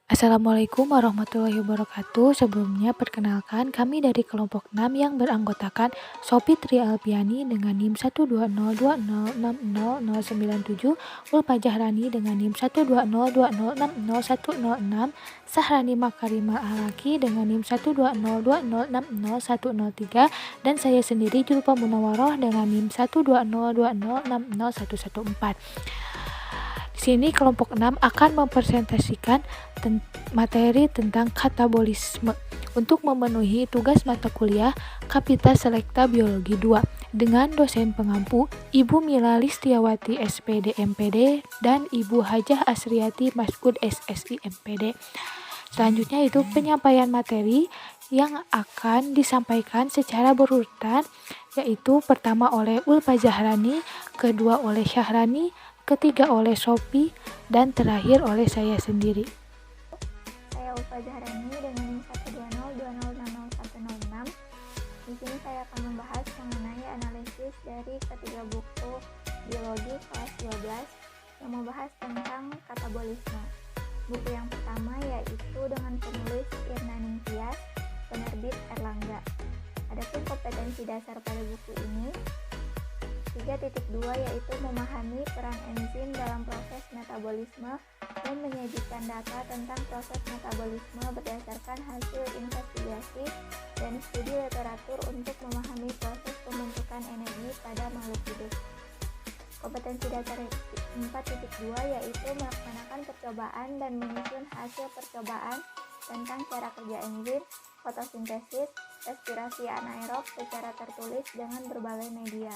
Assalamualaikum warahmatullahi wabarakatuh. Sebelumnya perkenalkan kami dari kelompok 6 yang beranggotakan Sophie Tri Alpiani dengan NIM 12020606097, Ulfa Jahrani dengan NIM 12020606106, Sahrani Makarimah Alaki dengan NIM 12020606103, dan saya sendiri Julfa Munawaroh dengan NIM 12020606114. Di sini kelompok 6 akan mempresentasikan materi tentang katabolisme untuk memenuhi tugas mata kuliah Kapita Selekta Biologi 2 dengan dosen pengampu Ibu Mila Listiawati SPD MPD dan Ibu Hajah Asriati Maskud SSI MPD. Selanjutnya itu penyampaian materi yang akan disampaikan secara berurutan, yaitu pertama oleh Ulfa Jahrani, kedua oleh Syahrani, ketiga oleh Sophie, dan terakhir oleh saya sendiri. Saya Ulfa Jahrani dengan NIM 12020606106. Di sini saya akan membahas mengenai analisis dari ketiga buku biologi kelas 12 yang membahas tentang katabolisme. Buku yang pertama yaitu dengan penulis Irna Ningtyas, penerbit Erlangga. Adapun kompetensi dasar pada buku ini 3.2 yaitu memahami peran enzim dalam proses metabolisme dan menyajikan data tentang proses metabolisme berdasarkan hasil investigasi dan studi literatur untuk memahami proses pembentukan energi pada makhluk hidup. Kompetensi dasar 4.2 yaitu melaksanakan percobaan dan menyusun hasil percobaan tentang cara kerja enzim, fotosintesis, respirasi anaerob secara tertulis dengan berbagai media.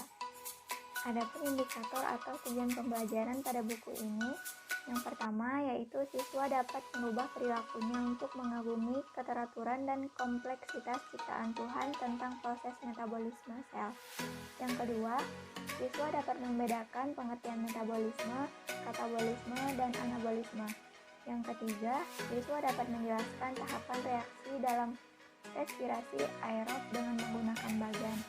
Adapun indikator atau tujuan pembelajaran pada buku ini, yang pertama yaitu siswa dapat merubah perilakunya untuk mengagumi keteraturan dan kompleksitas ciptaan Tuhan tentang proses metabolisme sel. Yang kedua, siswa dapat membedakan pengertian metabolisme, katabolisme, dan anabolisme. Yang ketiga, siswa dapat menjelaskan tahapan reaksi dalam respirasi aerob dengan menggunakan bagan.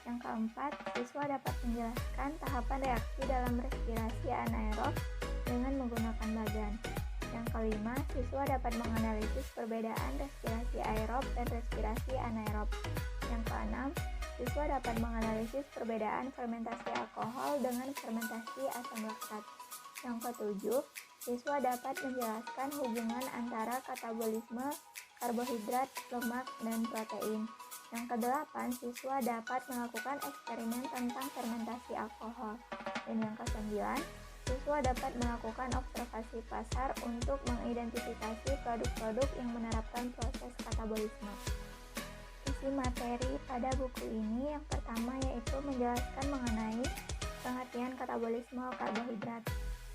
Yang keempat, siswa dapat menjelaskan tahapan reaksi dalam respirasi anaerob dengan menggunakan bagan. Yang kelima, siswa dapat menganalisis perbedaan respirasi aerob dan respirasi anaerob. Yang keenam, siswa dapat menganalisis perbedaan fermentasi alkohol dengan fermentasi asam laktat. Yang ketujuh, siswa dapat menjelaskan hubungan antara katabolisme, karbohidrat, lemak, dan protein. Yang kedelapan, siswa dapat melakukan eksperimen tentang fermentasi alkohol. Dan yang kesembilan, siswa dapat melakukan observasi pasar untuk mengidentifikasi produk-produk yang menerapkan proses katabolisme. Isi materi pada buku ini yang pertama yaitu menjelaskan mengenai pengertian katabolisme karbohidrat.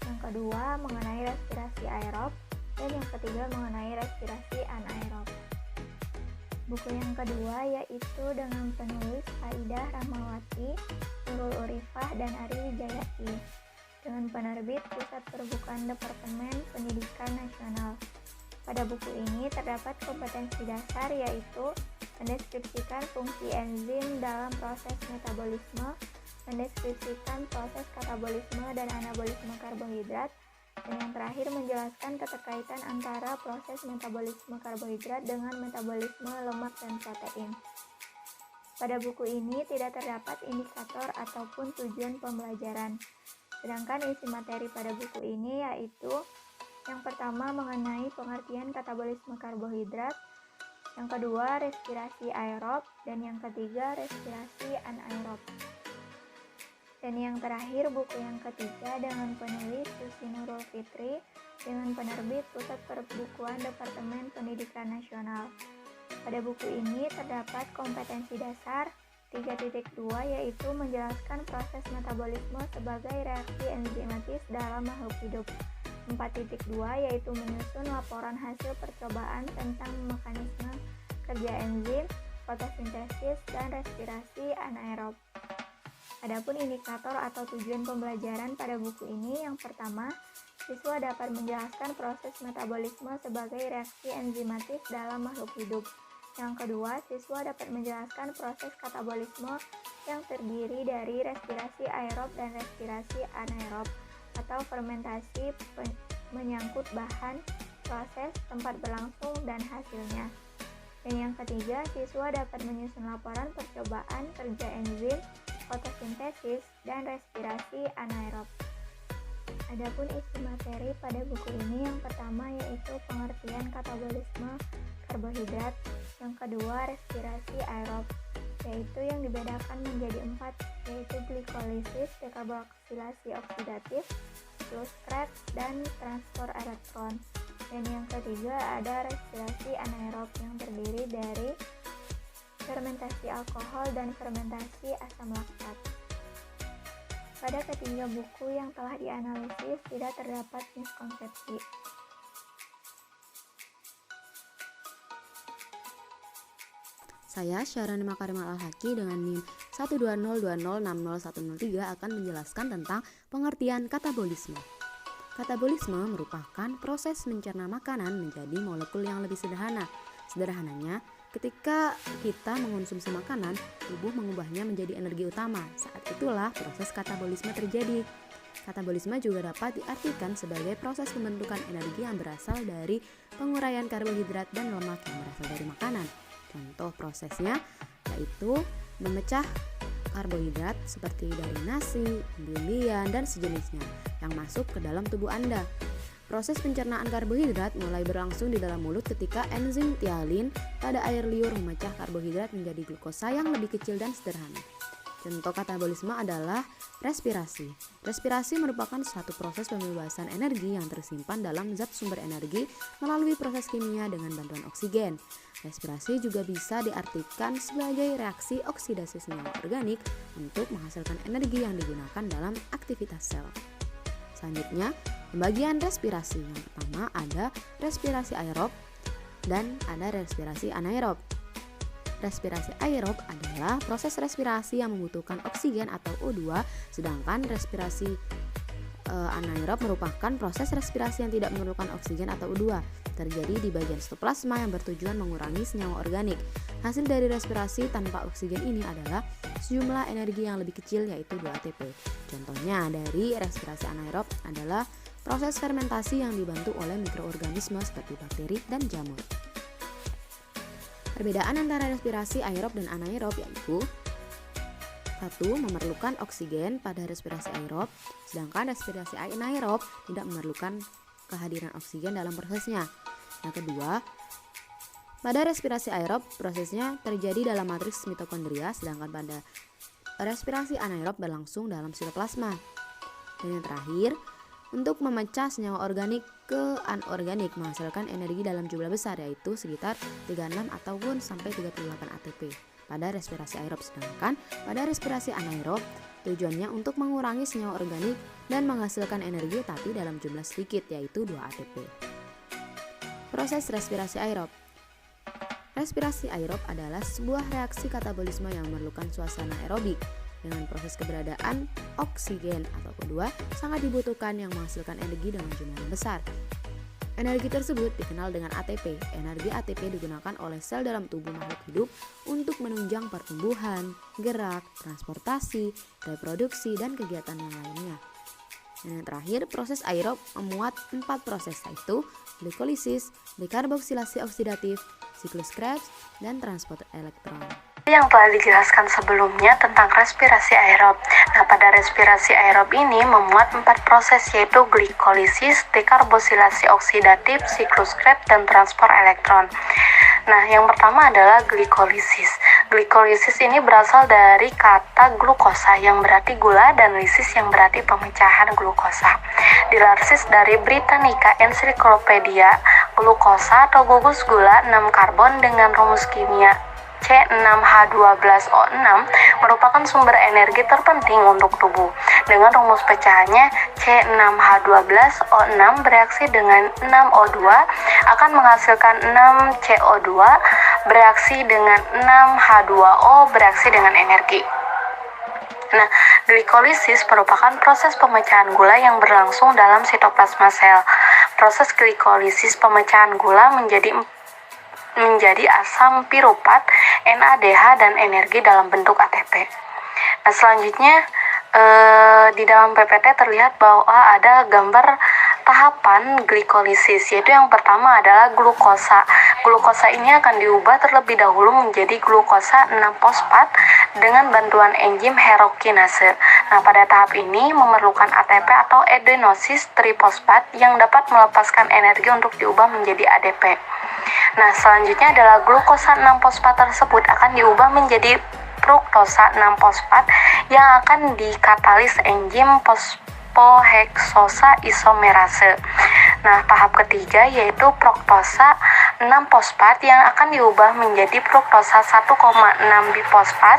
Yang kedua mengenai respirasi aerob, dan yang ketiga mengenai respirasi anaerob. Buku yang kedua yaitu dengan penulis Faidah Rahmawati, Nurul Urifah, dan Ari Wijayati, dengan penerbit Pusat Perbukuan Departemen Pendidikan Nasional. Pada buku ini terdapat kompetensi dasar yaitu mendeskripsikan fungsi enzim dalam proses metabolisme, mendeskripsikan proses katabolisme dan anabolisme karbohidrat, dan yang terakhir menjelaskan keterkaitan antara proses metabolisme karbohidrat dengan metabolisme lemak dan protein. Pada buku ini tidak terdapat indikator ataupun tujuan pembelajaran. Sedangkan isi materi pada buku ini yaitu yang pertama mengenai pengertian katabolisme karbohidrat, yang kedua respirasi aerob, dan yang ketiga respirasi anaerob. Dan yang terakhir buku yang ketiga dengan penulis Susi Nurul Fitri, dengan penerbit Pusat Perbukuan Departemen Pendidikan Nasional. Pada buku ini terdapat kompetensi dasar 3.2 yaitu menjelaskan proses metabolisme sebagai reaksi enzimatis dalam makhluk hidup. 4.2 yaitu menyusun laporan hasil percobaan tentang mekanisme kerja enzim, fotosintesis, dan respirasi anaerob. Adapun indikator atau tujuan pembelajaran pada buku ini yang pertama, siswa dapat menjelaskan proses metabolisme sebagai reaksi enzimatis dalam makhluk hidup. Yang kedua, siswa dapat menjelaskan proses katabolisme yang terdiri dari respirasi aerob dan respirasi anaerob atau fermentasi menyangkut bahan, proses, tempat berlangsung, dan hasilnya. Dan yang ketiga, siswa dapat menyusun laporan percobaan kerja enzim, fotosintesis, dan respirasi anaerob. Adapun isi materi pada buku ini yang pertama yaitu pengertian katabolisme karbohidrat, yang kedua respirasi aerob, yaitu yang dibedakan menjadi 4, yaitu glikolisis, dekarboksilasi oksidatif, siklus Krebs, dan transport elektron. Dan yang ketiga ada respirasi anaerob yang terdiri dari fermentasi alkohol dan fermentasi asam laktat. Pada ketiga buku yang telah dianalisis tidak terdapat miskonsepsi. Saya Syarani Makarim Al-Haki dengan NIM 12020600103 akan menjelaskan tentang pengertian katabolisme. Katabolisme merupakan proses mencerna makanan menjadi molekul yang lebih sederhana. Sederhananya, ketika kita mengonsumsi makanan, tubuh mengubahnya menjadi energi utama. Saat itulah proses katabolisme terjadi. Katabolisme juga dapat diartikan sebagai proses pembentukan energi yang berasal dari penguraian karbohidrat dan lemak yang berasal dari makanan. Contoh prosesnya yaitu memecah karbohidrat seperti dari nasi, umbi-umbian, dan sejenisnya yang masuk ke dalam tubuh Anda. Proses pencernaan karbohidrat mulai berlangsung di dalam mulut ketika enzim tialin pada air liur memecah karbohidrat menjadi glukosa yang lebih kecil dan sederhana. Contoh katabolisme adalah respirasi. Respirasi merupakan suatu proses pembebasan energi yang tersimpan dalam zat sumber energi melalui proses kimia dengan bantuan oksigen. Respirasi juga bisa diartikan sebagai reaksi oksidasi senyawa organik untuk menghasilkan energi yang digunakan dalam aktivitas sel. Selanjutnya, pembagian respirasi. Yang pertama ada respirasi aerob dan ada respirasi anaerob. Respirasi aerob adalah proses respirasi yang membutuhkan oksigen atau O2, sedangkan respirasi anaerob merupakan proses respirasi yang tidak memerlukan oksigen atau O2. Terjadi di bagian sitoplasma yang bertujuan mengurangi senyawa organik. Hasil dari respirasi tanpa oksigen ini adalah sejumlah energi yang lebih kecil yaitu 2 ATP. Contohnya dari respirasi anaerob adalah proses fermentasi yang dibantu oleh mikroorganisme seperti bakteri dan jamur. Perbedaan antara respirasi aerob dan anaerob yaitu 1. Memerlukan oksigen pada respirasi aerob, sedangkan respirasi anaerob tidak memerlukan kehadiran oksigen dalam prosesnya. Yang kedua, pada respirasi aerob prosesnya terjadi dalam matriks mitokondria, sedangkan pada respirasi anaerob berlangsung dalam sitoplasma. Dan yang terakhir, untuk memecah senyawa organik ke anorganik menghasilkan energi dalam jumlah besar yaitu sekitar 36 ataupun sampai 38 ATP pada respirasi aerob, sedangkan pada respirasi anaerob tujuannya untuk mengurangi senyawa organik dan menghasilkan energi tapi dalam jumlah sedikit yaitu 2 ATP. Proses respirasi aerob. Respirasi aerob adalah sebuah reaksi katabolisme yang memerlukan suasana aerobik. Dengan proses keberadaan oksigen atau O2 sangat dibutuhkan yang menghasilkan energi dengan jumlah yang besar. Energi tersebut dikenal dengan ATP. Energi ATP digunakan oleh sel dalam tubuh makhluk hidup untuk menunjang pertumbuhan, gerak, transportasi, reproduksi, dan kegiatan yang lainnya. Dan yang terakhir, proses aerob memuat 4 proses yaitu glikolisis, dekarboksilasi oksidatif, siklus Krebs, dan transport elektron. Yang telah dijelaskan sebelumnya tentang respirasi aerob. Nah, pada respirasi aerob ini memuat 4 proses yaitu glikolisis, dekarboksilasi oksidatif, siklus Krebs, dan transport elektron. Nah, yang pertama adalah glikolisis. Glikolisis ini berasal dari kata glukosa yang berarti gula dan lisis yang berarti pemecahan glukosa. Dilansir dari Britannica Encyclopedia, glukosa atau gugus gula 6 karbon dengan rumus kimia C6H12O6 merupakan sumber energi terpenting untuk tubuh. Dengan rumus pecahannya C6H12O6 bereaksi dengan 6O2 akan menghasilkan 6CO2 bereaksi dengan 6H2O bereaksi dengan energi. Nah, glikolisis merupakan proses pemecahan gula yang berlangsung dalam sitoplasma sel. Proses glikolisis pemecahan gula menjadi asam piruvat, NADH, dan energi dalam bentuk ATP. Nah, selanjutnya di dalam PPT terlihat bahwa ada gambar tahapan glikolisis, yaitu yang pertama adalah glukosa. Glukosa ini akan diubah terlebih dahulu menjadi glukosa 6-fosfat dengan bantuan enzim herokinase. Nah, pada tahap ini memerlukan ATP atau adenosis trifosfat yang dapat melepaskan energi untuk diubah menjadi ADP. Nah, selanjutnya adalah glukosa 6-fosfat tersebut akan diubah menjadi fruktosa 6-fosfat yang akan dikatalis enzim fosfoheksosa isomerase. Nah, tahap ketiga yaitu fruktosa 6-fosfat yang akan diubah menjadi fruktosa 1,6 bifosfat.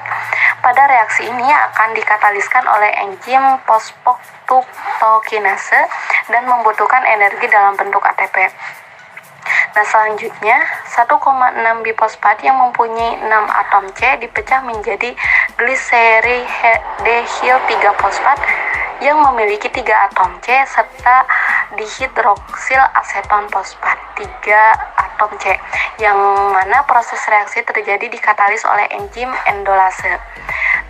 Pada reaksi ini akan dikataliskan oleh enzim fosfoktokinase dan membutuhkan energi dalam bentuk ATP. Nah, selanjutnya 1,6 bifosfat yang mempunyai 6 atom C dipecah menjadi gliseridehil 3-fosfat yang memiliki 3 atom C serta dihidroksil aseton fosfat 3 atom C, yang mana proses reaksi terjadi dikatalis oleh enzim endolase.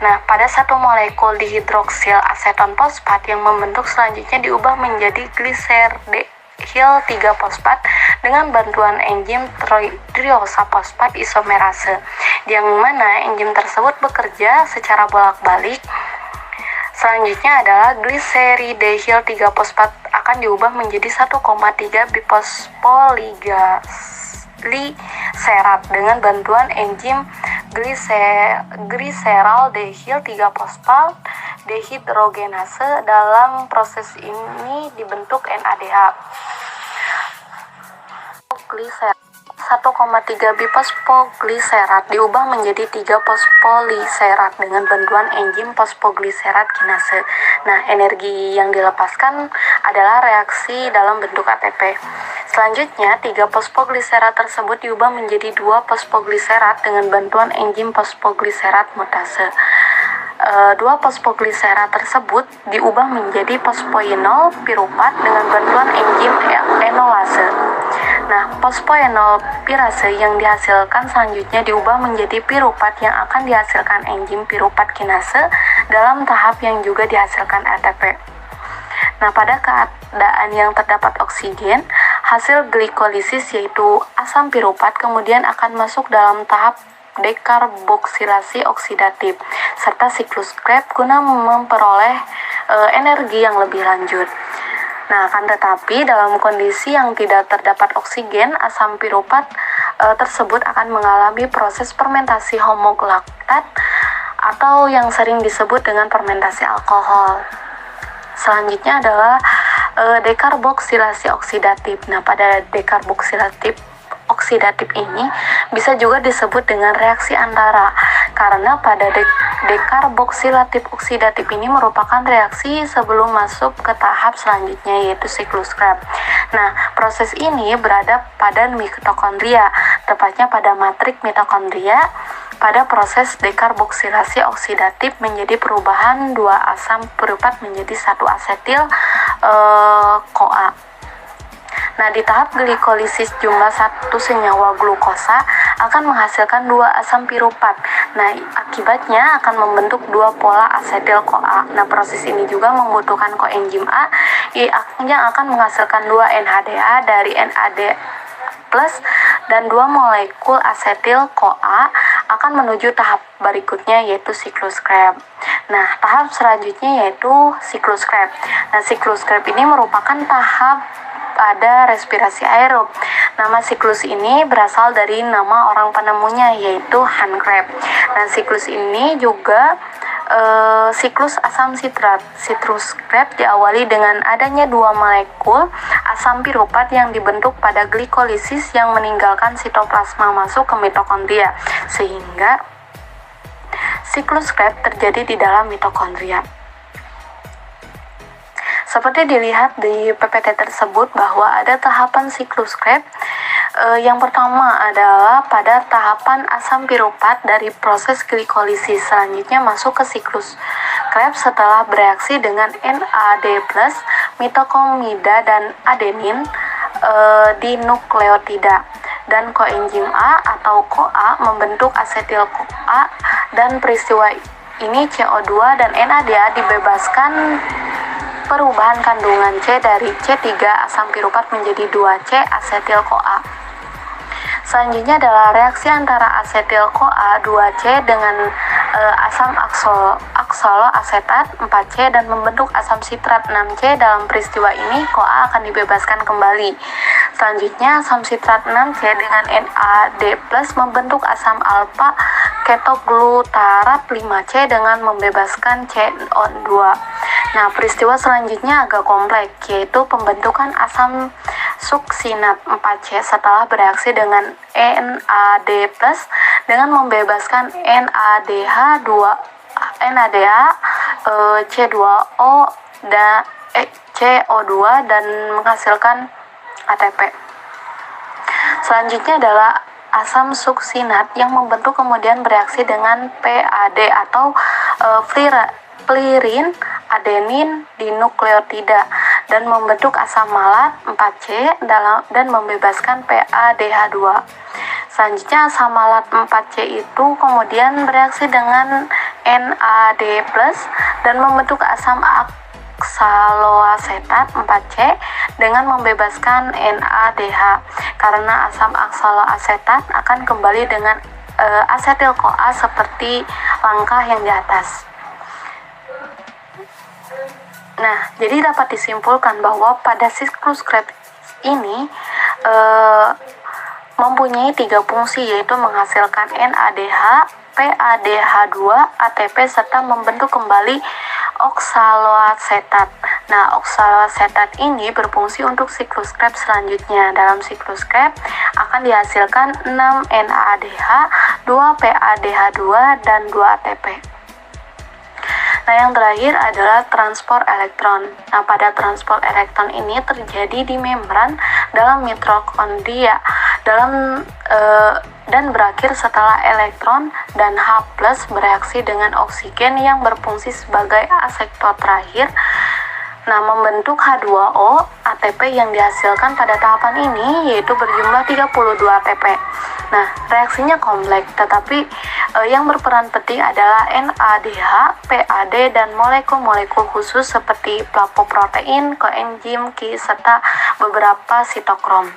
Nah, pada satu molekul dihidroksil aseton fosfat yang membentuk selanjutnya diubah menjadi gliseridehil 3-fosfat dengan bantuan enzim triosa fosfat isomerase, yang mana enzim tersebut bekerja secara bolak-balik. Selanjutnya adalah gliseridehil 3-fosfat akan diubah menjadi 1,3 bifosfoliserat dengan bantuan enzim gliseraldehil 3-fosfat dehidrogenase. Dalam proses ini dibentuk NADH. 1,3 bifosfogliserat diubah menjadi 3 fosfoliserat dengan bantuan enzim fosfogliserat kinase. Nah, energi yang dilepaskan adalah reaksi dalam bentuk ATP. Selanjutnya, 3 fosfogliserat tersebut diubah menjadi 2 fosfogliserat dengan bantuan enzim fosfogliserat mutase. 2 fosfogliserat tersebut diubah menjadi fosfoenol piruvat dengan bantuan enzim enolase. Nah, fosfoenol pirase yang dihasilkan selanjutnya diubah menjadi piruvat yang akan dihasilkan enzim piruvat kinase dalam tahap yang juga dihasilkan ATP. Nah, pada keadaan yang terdapat oksigen, hasil glikolisis yaitu asam piruvat kemudian akan masuk dalam tahap dekarboksilasi oksidatif serta siklus Krebs guna memperoleh energi yang lebih lanjut. Nah, akan tetapi dalam kondisi yang tidak terdapat oksigen, asam piruvat tersebut akan mengalami proses fermentasi homoglaktat atau yang sering disebut dengan fermentasi alkohol. Selanjutnya adalah dekarboksilasi oksidatif. Nah, pada dekarboksilasi oksidatif ini bisa juga disebut dengan reaksi antara, karena pada dekarboksilatif oksidatif ini merupakan reaksi sebelum masuk ke tahap selanjutnya yaitu siklus Krebs. Nah, proses ini berada pada mitokondria, tepatnya pada matrik mitokondria. Pada proses dekarboksilasi oksidatif menjadi perubahan 2 asam piruvat menjadi 1 asetil CoA. Nah, di tahap glikolisis jumlah 1 senyawa glukosa akan menghasilkan 2 asam piruvat. Nah, akibatnya akan membentuk 2 pola asetil CoA. Nah, proses ini juga membutuhkan koenzim A yang akan menghasilkan 2 NADH dari NAD+ dan 2 molekul asetil CoA akan menuju tahap berikutnya yaitu siklus Krebs. Nah, tahap selanjutnya yaitu siklus Krebs. Nah, siklus Krebs ini merupakan tahap pada respirasi aerob. Nama siklus ini berasal dari nama orang penemunya yaitu Hans Krebs. Nah, siklus ini juga siklus asam sitrat. Siklus Krebs diawali dengan adanya 2 molekul asam piruvat yang dibentuk pada glikolisis yang meninggalkan sitoplasma masuk ke mitokondria, sehingga siklus Krebs terjadi di dalam mitokondria. Seperti dilihat di PPT tersebut bahwa ada tahapan siklus Krebs. Yang pertama adalah pada tahapan asam piruvat dari proses glikolisis. Selanjutnya masuk ke siklus Krebs setelah bereaksi dengan NAD+, mitokondria dan adenin di nukleotida. Dan koenzim A atau CoA membentuk asetil CoA, dan peristiwa ini CO2 dan NADH dibebaskan perubahan kandungan C dari C3 asam piruvat menjadi 2C asetil-CoA. Selanjutnya adalah reaksi antara asetil-CoA 2C dengan asam oksaloasetat 4C dan membentuk asam sitrat 6C. Dalam peristiwa ini CoA akan dibebaskan kembali. Selanjutnya asam sitrat 6C dengan NAD+ membentuk asam alfa ketoglutarat 5C dengan membebaskan CO2. Nah, peristiwa selanjutnya agak kompleks, yaitu pembentukan asam suksinat 4C setelah bereaksi dengan NAD+ dengan membebaskan C2O dan CO2 dan menghasilkan ATP. Selanjutnya adalah asam suksinat yang membentuk kemudian bereaksi dengan PAD atau flirin adenin dinukleotida dan membentuk asam malat 4C dan membebaskan PADH2. Selanjutnya asam malat 4C itu kemudian bereaksi dengan NAD+ dan membentuk asam oksaloasetat 4C dengan membebaskan NADH. Karena asam oksaloasetat akan kembali dengan asetil-CoA seperti langkah yang di atas. Nah, jadi dapat disimpulkan bahwa pada siklus Krebs ini mempunyai 3 fungsi, yaitu menghasilkan NADH, PADH2, ATP, serta membentuk kembali oksaloasetat. Nah, oksaloasetat ini berfungsi untuk siklus Krebs selanjutnya. Dalam siklus Krebs akan dihasilkan 6 NADH, 2 PADH2, dan 2 ATP. Nah, yang terakhir adalah transport elektron. Nah, pada transport elektron ini terjadi di membran dalam mitokondria dan berakhir setelah elektron dan H+ bereaksi dengan oksigen yang berfungsi sebagai asektor terakhir. Nah, membentuk H2O. ATP yang dihasilkan pada tahapan ini yaitu berjumlah 32 ATP. Nah, reaksinya kompleks, tetapi yang berperan penting adalah NADH, PAD, dan molekul-molekul khusus seperti plakoprotein, koenzim Q, serta beberapa sitokrom.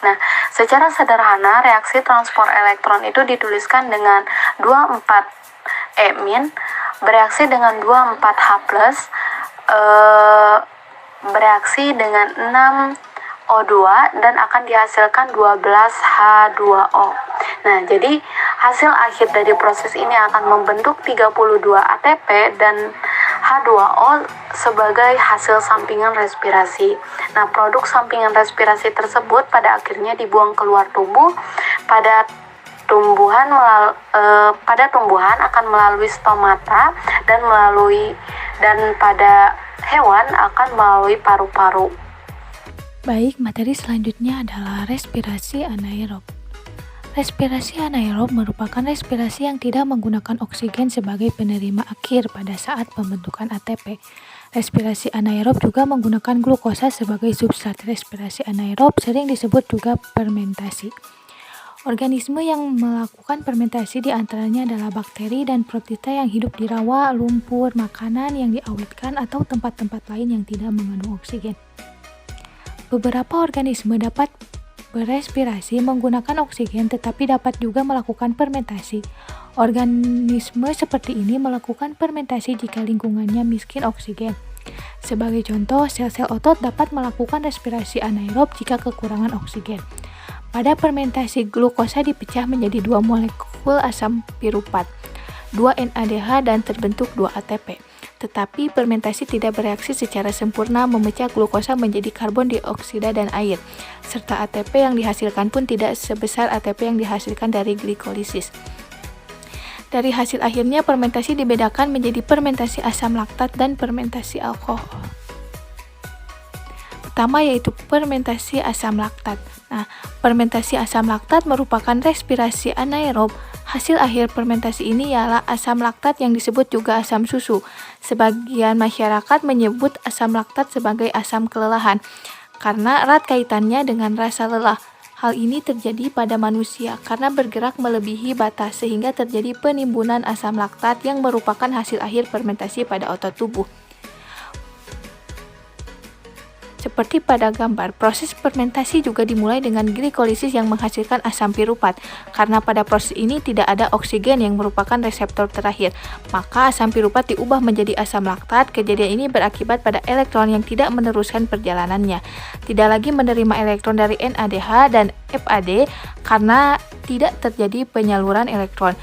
Nah, secara sederhana reaksi transport elektron itu dituliskan dengan 24-min bereaksi dengan 24H+, bereaksi dengan 6O2 dan akan dihasilkan 12H2O. Nah, jadi hasil akhir dari proses ini akan membentuk 32 ATP dan H2O sebagai hasil sampingan respirasi. Nah, produk sampingan respirasi tersebut pada akhirnya dibuang keluar tubuh. Pada tumbuhan akan melalui stomata dan pada hewan akan melalui paru-paru. Baik, materi selanjutnya adalah respirasi anaerob. Respirasi anaerob merupakan respirasi yang tidak menggunakan oksigen sebagai penerima akhir pada saat pembentukan ATP. Respirasi anaerob juga menggunakan glukosa sebagai substrat. Respirasi anaerob sering disebut juga fermentasi. Organisme yang melakukan fermentasi diantaranya adalah bakteri dan protista yang hidup di rawa, lumpur, makanan yang diawetkan, atau tempat-tempat lain yang tidak mengandung oksigen. Beberapa organisme dapat berespirasi menggunakan oksigen tetapi dapat juga melakukan fermentasi. Organisme seperti ini melakukan fermentasi jika lingkungannya miskin oksigen. Sebagai contoh, sel-sel otot dapat melakukan respirasi anaerob jika kekurangan oksigen. Pada fermentasi, glukosa dipecah menjadi 2 molekul asam piruvat, 2 NADH dan terbentuk 2 ATP. Tetapi fermentasi tidak bereaksi secara sempurna memecah glukosa menjadi karbon dioksida dan air, serta ATP yang dihasilkan pun tidak sebesar ATP yang dihasilkan dari glikolisis. Dari hasil akhirnya, fermentasi dibedakan menjadi fermentasi asam laktat dan fermentasi alkohol. Pertama yaitu fermentasi asam laktat. Nah, fermentasi asam laktat merupakan respirasi anaerob. Hasil akhir fermentasi ini ialah asam laktat yang disebut juga asam susu. Sebagian masyarakat menyebut asam laktat sebagai asam kelelahan karena erat kaitannya dengan rasa lelah. Hal ini terjadi pada manusia karena bergerak melebihi batas sehingga terjadi penimbunan asam laktat yang merupakan hasil akhir fermentasi pada otot tubuh. Seperti pada gambar, proses fermentasi juga dimulai dengan glikolisis yang menghasilkan asam piruvat. Karena pada proses ini tidak ada oksigen yang merupakan reseptor terakhir, maka asam piruvat diubah menjadi asam laktat. Kejadian ini berakibat pada elektron yang tidak meneruskan perjalanannya, tidak lagi menerima elektron dari NADH dan FAD karena tidak terjadi penyaluran elektron.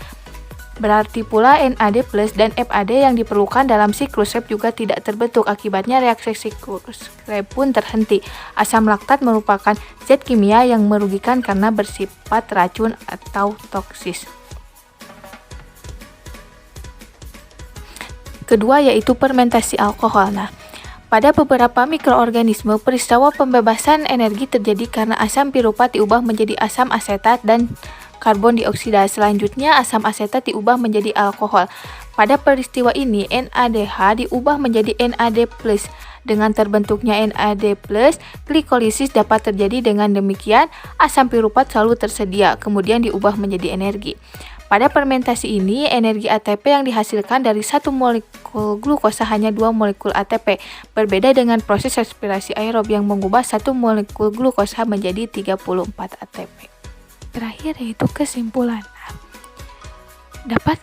Berarti pula NAD+ dan FAD yang diperlukan dalam siklus Krebs juga tidak terbentuk. Akibatnya reaksi siklus Krebs pun terhenti. Asam laktat merupakan zat kimia yang merugikan karena bersifat racun atau toksis. Kedua yaitu fermentasi alkohol. Pada beberapa mikroorganisme, peristiwa pembebasan energi terjadi karena asam piruvat diubah menjadi asam asetat dan karbon dioksida. Selanjutnya, asam asetat diubah menjadi alkohol. Pada peristiwa ini, NADH diubah menjadi NAD+. Dengan terbentuknya NAD+, glikolisis dapat terjadi. Dengan demikian, asam piruvat selalu tersedia, kemudian diubah menjadi energi. Pada fermentasi ini, energi ATP yang dihasilkan dari satu molekul glukosa hanya 2 molekul ATP, berbeda dengan proses respirasi aerob yang mengubah satu molekul glukosa menjadi 34 ATP. Terakhir yaitu kesimpulan. Dapat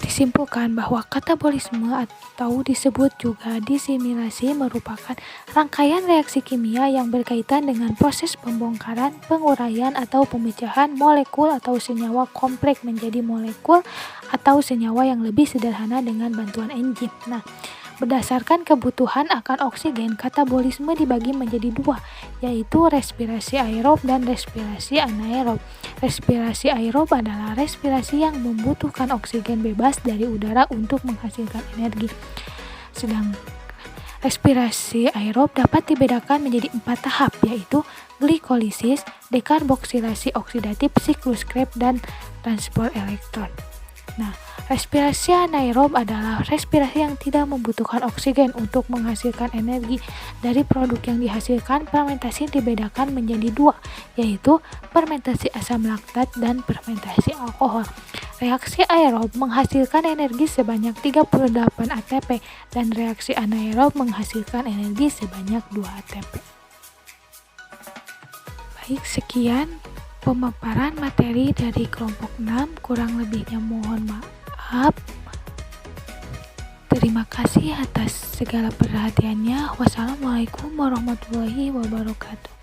disimpulkan bahwa katabolisme atau disebut juga disimilasi merupakan rangkaian reaksi kimia yang berkaitan dengan proses pembongkaran, penguraian atau pemecahan molekul atau senyawa kompleks menjadi molekul atau senyawa yang lebih sederhana dengan bantuan enzim. Berdasarkan kebutuhan akan oksigen, katabolisme dibagi menjadi dua, yaitu respirasi aerob dan respirasi anaerob. Respirasi aerob adalah respirasi yang membutuhkan oksigen bebas dari udara untuk menghasilkan energi. Sedang respirasi aerob dapat dibedakan menjadi 4 tahap, yaitu glikolisis, dekarboksilasi oksidatif, siklus Krebs, dan transport elektron. Respirasi anaerob adalah respirasi yang tidak membutuhkan oksigen untuk menghasilkan energi. Dari produk yang dihasilkan, fermentasi dibedakan menjadi 2, yaitu fermentasi asam laktat dan fermentasi alkohol. Reaksi aerob menghasilkan energi sebanyak 38 ATP dan reaksi anaerob menghasilkan energi sebanyak 2 ATP. Baik, sekian pemaparan materi dari kelompok 6, kurang lebihnya mohon maaf. Terima kasih atas segala perhatiannya. Wassalamualaikum warahmatullahi wabarakatuh.